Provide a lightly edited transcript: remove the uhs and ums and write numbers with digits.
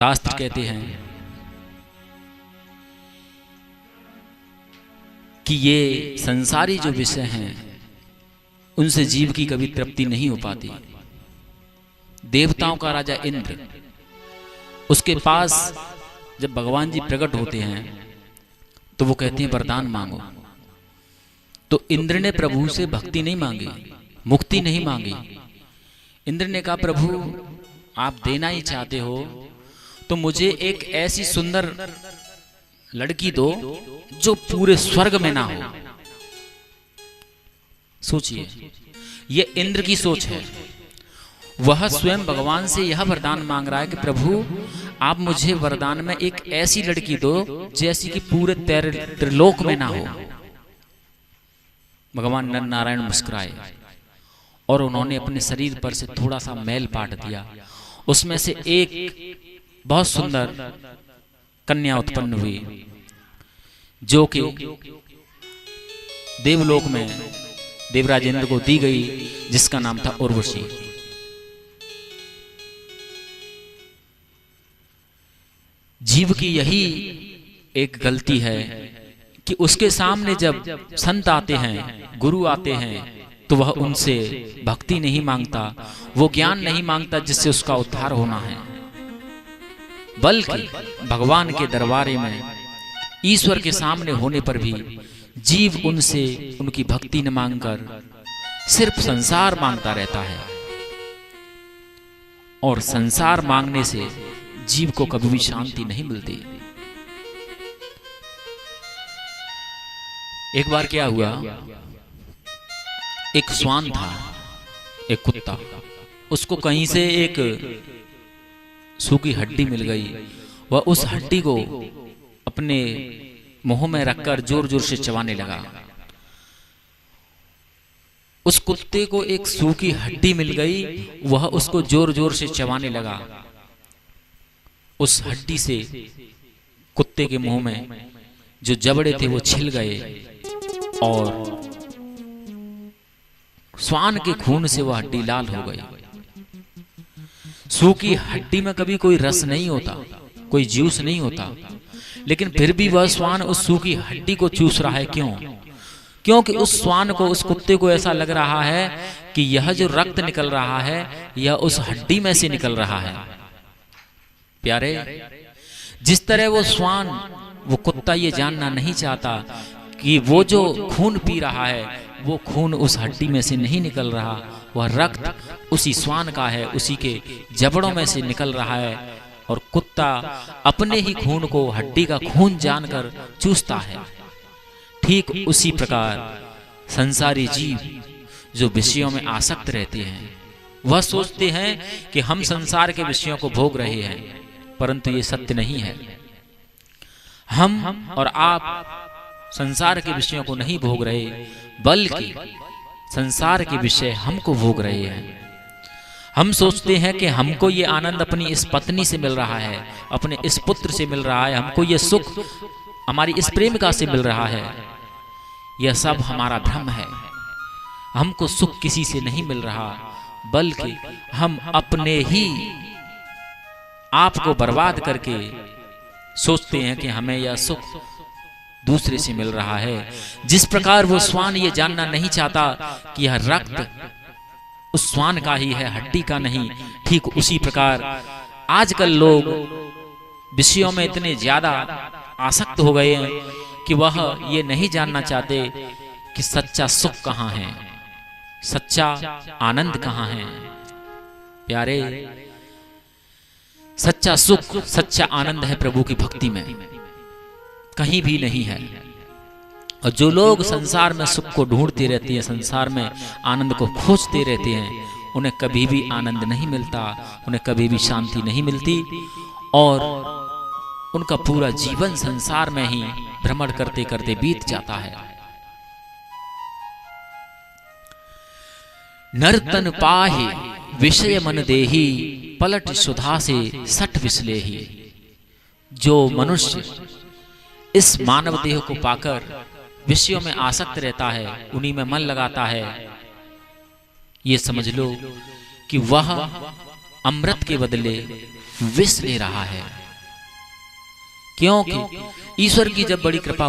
शास्त्र कहते हैं कि ये संसारी जो विषय हैं उनसे जीव की कभी तृप्ति नहीं हो पाती। देवताओं का राजा इंद्र, उसके पास जब भगवान जी प्रकट होते हैं तो वो कहते हैं वरदान मांगो। तो इंद्र ने प्रभु से भक्ति नहीं मांगी, मुक्ति नहीं मांगी। इंद्र ने कहा प्रभु आप देना ही चाहते हो तो मुझे एक ऐसी सुंदर लड़की दो जो पूरे स्वर्ग में ना हो। सोचिए, ये इंद्र की सोच है। वह स्वयं भगवान से यह वरदान मांग रहा है कि प्रभु आप मुझे वरदान में एक ऐसी लड़की दो जैसी कि पूरे त्रिलोक में ना हो। भगवान नर नारायण मुस्कुराए और उन्होंने अपने शरीर पर से थोड़ा सा मैल पाट दिया। उसमें से एक बहुत सुंदर कन्या उत्पन्न हुई जो कि देवलोक में देवराज इंद्र को दी गई, जिसका नाम था उर्वशी। जीव की यही एक गलती है कि उसके सामने जब संत आते हैं, गुरु आते हैं, तो वह उनसे भक्ति नहीं मांगता, वो ज्ञान नहीं मांगता जिससे उसका उद्धार होना है, बल्कि भगवान के दरबारे में ईश्वर के सामने होने पर भी जीव उनसे उनकी भक्ति न मांगकर सिर्फ संसार मांगता रहता है। और संसार मांगने से जीव को कभी भी शांति नहीं मिलती। एक बार क्या हुआ, एक श्वान था, एक कुत्ता, उसको कहीं से एक सूखी हड्डी मिल गई। वह उस हड्डी को अपने मुंह में रखकर जोर जोर से चबाने लगा। उस कुत्ते को एक सूखी हड्डी मिल गई, वह उसको जोर जोर से चबाने लगा। उस हड्डी से कुत्ते के मुंह में जो जबड़े थे वो छिल गए और श्वान के खून से वह हड्डी लाल हो गई। सूखी हड्डी में कभी कोई रस नहीं होता, कोई जूस नहीं होता, लेकिन फिर भी वह श्वान उस सूखी हड्डी को चूस रहा है। क्यों? क्योंकि उस श्वान को, उस कुत्ते को ऐसा लग रहा है कि यह जो रक्त निकल रहा है यह उस हड्डी में से निकल रहा है। प्यारे, जिस तरह वो श्वान, वो कुत्ता ये जानना नहीं चाहता कि वो जो खून पी रहा है वो खून उस हड्डी में से नहीं निकल रहा, वह रक्त उसी श्वान का है, उसी के जबड़ों में से निकल रहा है। और कुत्ता अपने ही खून को हड्डी का खून जानकर चूसता है। ठीक उसी प्रकार संसारी जीव जो विषयों में आसक्त रहते हैं, वह सोचते हैं कि हम संसार के विषयों को भोग रहे हैं, परंतु ये सत्य नहीं है। हम और आप संसार के विषयों को नहीं भोग रहे, बल्कि संसार के विषय हमको भोग रहे हैं। हम सोचते हैं कि हमको ये आनंद अपनी इस पत्नी से मिल रहा है, अपने इस पुत्र से मिल रहा है, हमको ये सुख हमारी इस प्रेमिका से मिल रहा है। यह सब हमारा भ्रम है। हमको सुख किसी से नहीं मिल रहा, बल्कि हम अपने ही आप को बर्बाद करके सोचते हैं कि हमें यह सुख दूसरे से मिल रहा है। जिस प्रकार वो श्वान ये जानना नहीं चाहता कि यह रक्त उस श्वान का ही है, हड्डी का नहीं, ठीक उसी प्रकार आजकल लोग विषयों में इतने ज्यादा आसक्त हो गए हैं कि वह ये नहीं जानना चाहते कि सच्चा सुख कहाँ है, सच्चा आनंद कहाँ है। प्यारे, सच्चा सुख, सच्चा आनंद है प्रभु की भक्ति में, कहीं भी नहीं है। और जो लोग संसार में सुख को ढूंढते रहते हैं, संसार में आनंद को खोजते रहते हैं, उन्हें कभी भी आनंद नहीं मिलता, उन्हें कभी भी शांति नहीं मिलती और उनका पूरा जीवन संसार में ही भ्रमण करते करते बीत जाता है। नर्तन पाहे विषय मन देही, पलट सुधा से सठ विसलेही। जो मनुष्य इस मानव देह को पाकर विषयों में आसक्त रहता है, उन्हीं में मन लगाता है, ये समझ लो कि वह अमृत के बदले विष ले रहा है। क्योंकि ईश्वर की जब बड़ी कृपा